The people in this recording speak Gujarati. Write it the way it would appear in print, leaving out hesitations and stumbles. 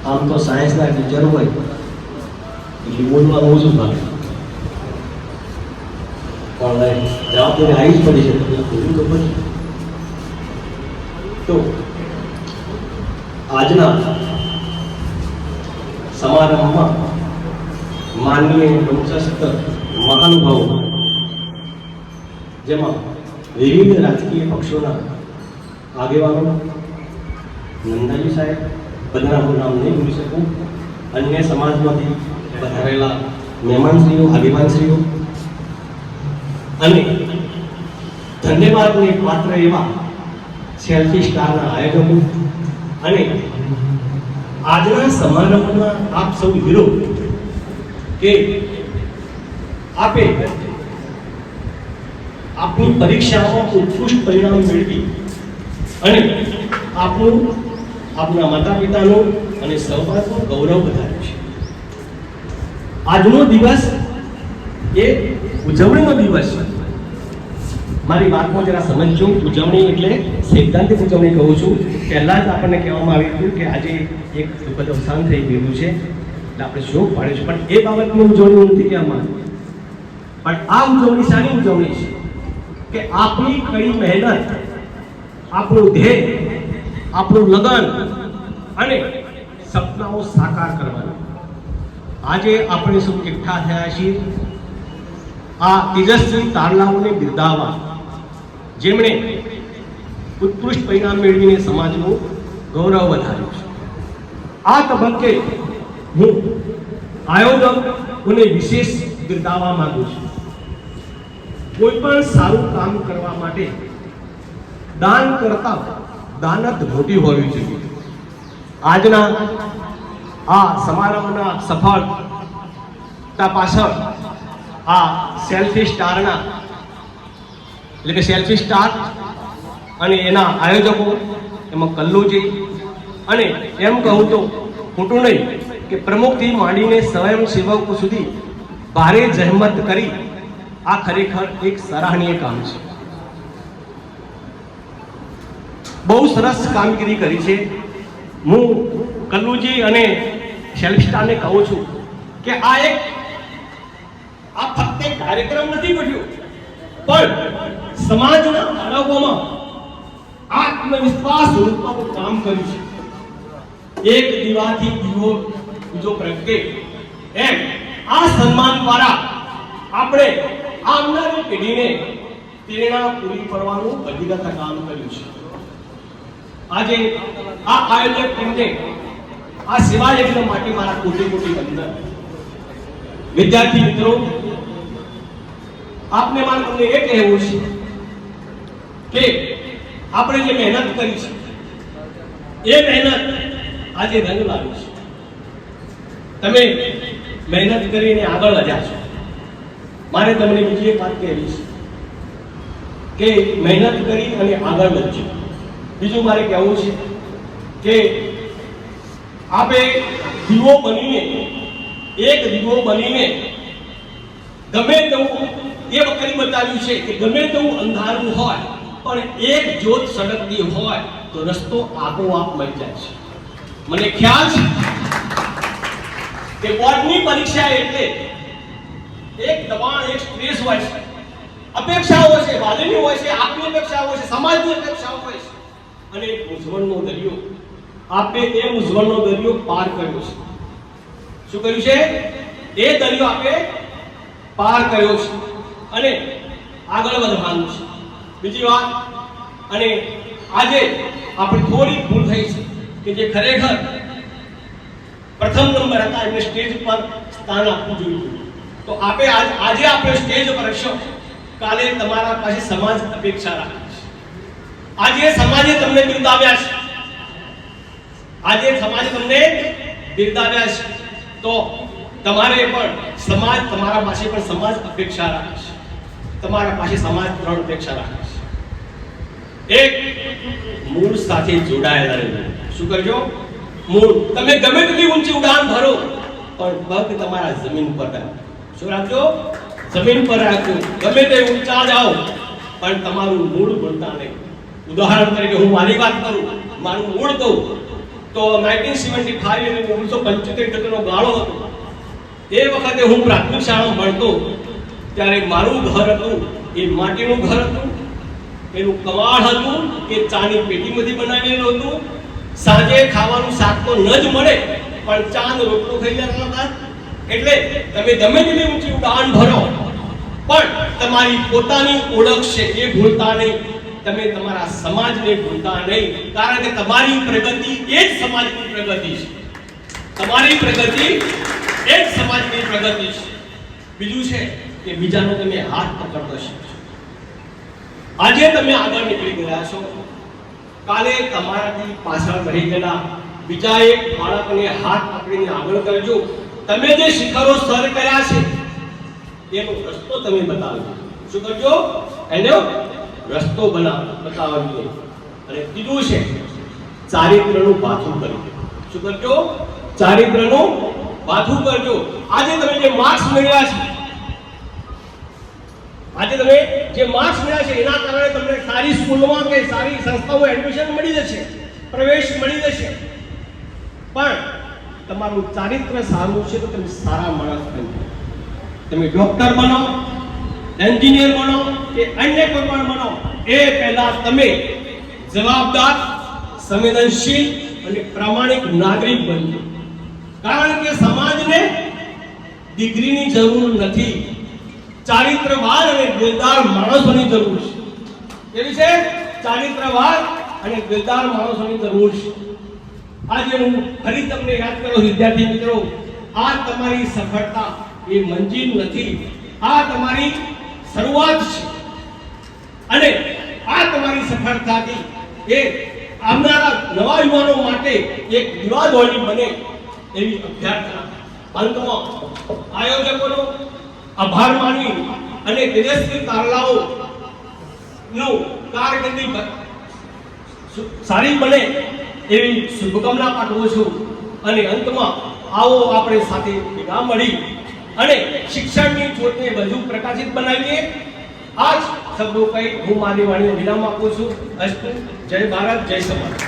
આમ તો સાયન્સના ટીચર હોય એટલે બોલવાનું ઓછું થાય, પણ જવાબદારી આવી જ પડી છે, તમને બોલવું તો પડે. તો આજના સમારંભમાં માનનીય પંચસ્ત મહાનુભાવો, જેમાં વિવિધ રાજકીય પક્ષોના આગેવાનો, નંદાજી સાહેબ, બધાનું નામ નહીં ભૂલી શકું, અન્ય સમાજમાંથી પધારેલા મહેમાનશ્રીઓ, આગેવાનશ્રીઓ અને ધન્યવાદને પાત્ર એવા સેલ્ફી સ્ટારના આયોજકો અને આજના સમારંભમાં આપ સૌ હીરો કે આપે આપની પરીક્ષામાં ઉત્કૃષ્ટ પરિણામ મેળવી અને આપના માતા પિતાનું અને સૌભાગ્યનું ગૌરવ વધાર્યું છે. આજનો દિવસ એ ઉજવણીનો દિવસ છે. મારી વાતમાં જરા સમજજો. ઉજવણી એટલે સૈદ્ધાંતિક ઉજવણી કહું છું. પહેલાં જ આપણને કહેવામાં આવ્યું હતું કે આજે એક દુઃખદ અવસાન થઈ ગયું છે એટલે આપણે શોક પાડ્યો છે, પણ એ બાબતની ઉજવણી નથી કહેવામાં. પણ આ ઉજવણી શાની ઉજવણી છે કે આપણી કઈ મહેનત, આપણું ધ્યેય, આપણું લગન અને સપનાઓ સાકાર કરવાના. આજે આપણે સૌ એકઠા થયા છીએ આ તેજસ્વી તારલાઓને બિરદાવવા, જેમણે ઉત્કૃષ્ટ પરિણામ મેળવીને સમાજનું ગૌરવ વધાર્યું છે. આ તબક્કે હું આયોજકોને વિશેષ બિરદાવવા માંગુ છું. કોઈ પણ સારું કામ કરવા માટે દાન કરતા દાનત મોટી હોવી જોઈએ. આજના આ સમારંભના સફળતા પાછળ આ સેલ્ફી સ્ટારના એટલે કે સેલ્ફી સ્ટાર અને એના આયોજકો, એમાં કલ્લુજી અને એમ કહું તો ખોટું નહીં કે પ્રમુખથી માંડીને સ્વયંસેવકો સુધી ભારે જહેમત કરી આ ખરેખર એક સરાહનીય કામ છે. બહુ સરસ કામગીરી કરી છે. હું કલ્લુજી અને સેલ્ફી સ્ટારને કહું છું કે આ ફક્ત એક કાર્યક્રમ નથી બન્યો, પણ સમાજના બાળકોમાં આત્મવિશ્વાસ રૂપનું કામ કર્યું છે. એક દીવાથી દીવો બીજો પ્રગટે એમ આ સન્માન દ્વારા આપણે આવનારી પેઢીને પ્રેરણા પૂરી પાડવાનું અધિગત કામ કર્યું છે. આજે આ આયોજક ટીમને આ સેવા યજ્ઞ માટે મારા કોટી કોટી વંદન. વિદ્યાર્થી મિત્રો, આપને મારે તમને એ કહેવું છે કે આપણે જે મહેનત કરી છે એ મહેનત આજે રંગ લાવી છે. તમે મહેનત કરીને આગળ વધ્યા છો. મારે તમને બીજી એક વાત કહેવી છે કે મહેનત કરી અને આગળ વધજો. બીજું મારે કહેવું છે કે આપે દીવો બનીને, એક દીવો બનીને ગમે તેવું એ વખતે બતાવ્યું છે કે ગમે તેવું અંધારું હોય પણ એક જ્યોત સળગતી હોય તો રસ્તો આપોઆપ મળી જાય છે. મને ખ્યાલ છે કે બોર્ડની પરીક્ષા એટલે એક દબાણ, એક સ્ટ્રેસ હોય છે, અપેક્ષાઓ છે, વાલીની હોય છે, આપની અપેક્ષાઓ હોય છે, સમાજની અપેક્ષાઓ હોય છે અને એક મૂંઝવણનો દરિયો. આપે એ મૂંઝવણનો દરિયો પાર કર્યો છે. શું કર્યું છે? એ દરિયો આપે પાર કર્યો છે અને આગળ વધવાનું છે. બીજી વાત, અને આજે આપણી થોડી ભૂલ થઈ છે કે જે ખરેખર પ્રથમ નંબર હતા એમને સ્ટેજ પર સ્થાન આપવું જોઈએ. તો આપે આજે આપણે સ્ટેજ પર છો, કાલે તમારા પાસે સમાજ અપેક્ષા રાખે છે. આજે સમાજે તમને બિરદાવ્યા છે, આજે સમાજે તમને બિરદાવ્યા છે, તો તમારે પણ સમાજ તમારા પાસે પણ સમાજ અપેક્ષા રાખે છે. તમારા પાસે સમાજ ત્રણ અપેક્ષા રાખે છે. એક, મૂળ સાથે જોડાયેલા રહેવું. શું કરજો? મૂળ. તમે ગમે તેટલી ઊંચી ઉડાન ભરો પણ પગ તમારા જમીન પર રાખો. શું રાખજો? જમીન પર રાખજો. ગમે તે ઊંચા જાઓ પણ તમારું મૂળ ભૂલતા નહીં. ઉદાહરણ તરીકે હું મારી વાત કરું, મારું મૂળ કહું તો 1975 અને 1975 નો ગાળો હતો. એ વખતે હું પ્રાથમિક શાળામાં ભણતો ત્યારે મારું ઘર હતું એ માટીનું ઘર હતું. એનું કવાડ હતું એ ચાની પેટીમાંથી બનાવેલું હતું. સાંજે ખાવાનું શાક તો ન જ મળે પણ ચા ને રોટલો ખાઈ જતા હતા. એટલે તમે ગમે તેટલી ઊંચી ઉડાન ભરો પણ તમારી પોતાની ઓળખ છે એ ભૂલતા નહીં. તમે તમારા સમાજને ભૂલતા નહીં, કારણ કે તમારી પ્રગતિ એ જ સમાજની પ્રગતિ છે. તમારી પ્રગતિ એ જ સમાજની પ્રગતિ છે. બીજું છે કે બીજાનો તમે હાથ પકડતો શીખો. આજે તમે આગળ નીકળી ગયા છો, કાલે તમારાથી પાછળ રહી ગયેલા બીજા એક બાળકને હાથ પકડીને આગળ કરજો. તમે જે શિખરો સર કર્યા છે એનો રસ્તો તમે બતાવજો. શું કરજો? એનો રસ્તો બતાવજો. અને બીજું છે ચારિત્રનું પાથું કરજો. શું કરજો? ચારિત્રનું પાથું કરજો. આજે તમે જે માર્ક્સ મેળવ્યા છે, આજે તમે જે માર્ક્સ મળ્યા છે એના કારણે તમને સારી સ્કૂલમાં કે સારી સંસ્થાઓમાં એડમિશન મળી જશે, પ્રવેશ મળી જશે. પણ તમારું ચારિત્ર સારું છે તો તમે સારા માણસ બનો. તમે ડોક્ટર બનો, એન્જિનિયર બનો કે અન્ય કોઈ પણ બનો, એ પહેલા તમે જવાબદાર, સંવેદનશીલ અને પ્રામાણિક નાગરિક બનજો. કારણ કે સમાજને ડિગ્રીની જરૂર નથી, ચારિત્રવાન અને દિલદાર માણસોની જરૂર છે. કેવી છે? ચારિત્રવાન અને દિલદાર માણસોની જરૂર છે. આજે હું ફરી તમને યાદ કરું વિદ્યાર્થી મિત્રો, આ તમારી સફળતા એ મંજિલ નથી, આ તમારી શરૂઆત છે. અને આ તમારી સફળતાથી એ આવનારા નવા યુવાનો માટે એક દીવાદોળી બને એવી અભ્યર્થના. અંતમાં આયોજકોનો આભાર માની અને તેજસ્વી તારલાઓ નું કારકિર્દી સારી બને એવી શુભકામના પાઠવું છું. અને અંતમાં આવો આપણે સાથે ભેગા મળી અને શિક્ષણની જ્યોતને વધુ પ્રકાશિત બનાવીએ. આ જ શબ્દો કહી હું મારી વાણીને વિરામ આપું છું. અસ્તુ. જય ભારત, જય સમાજ.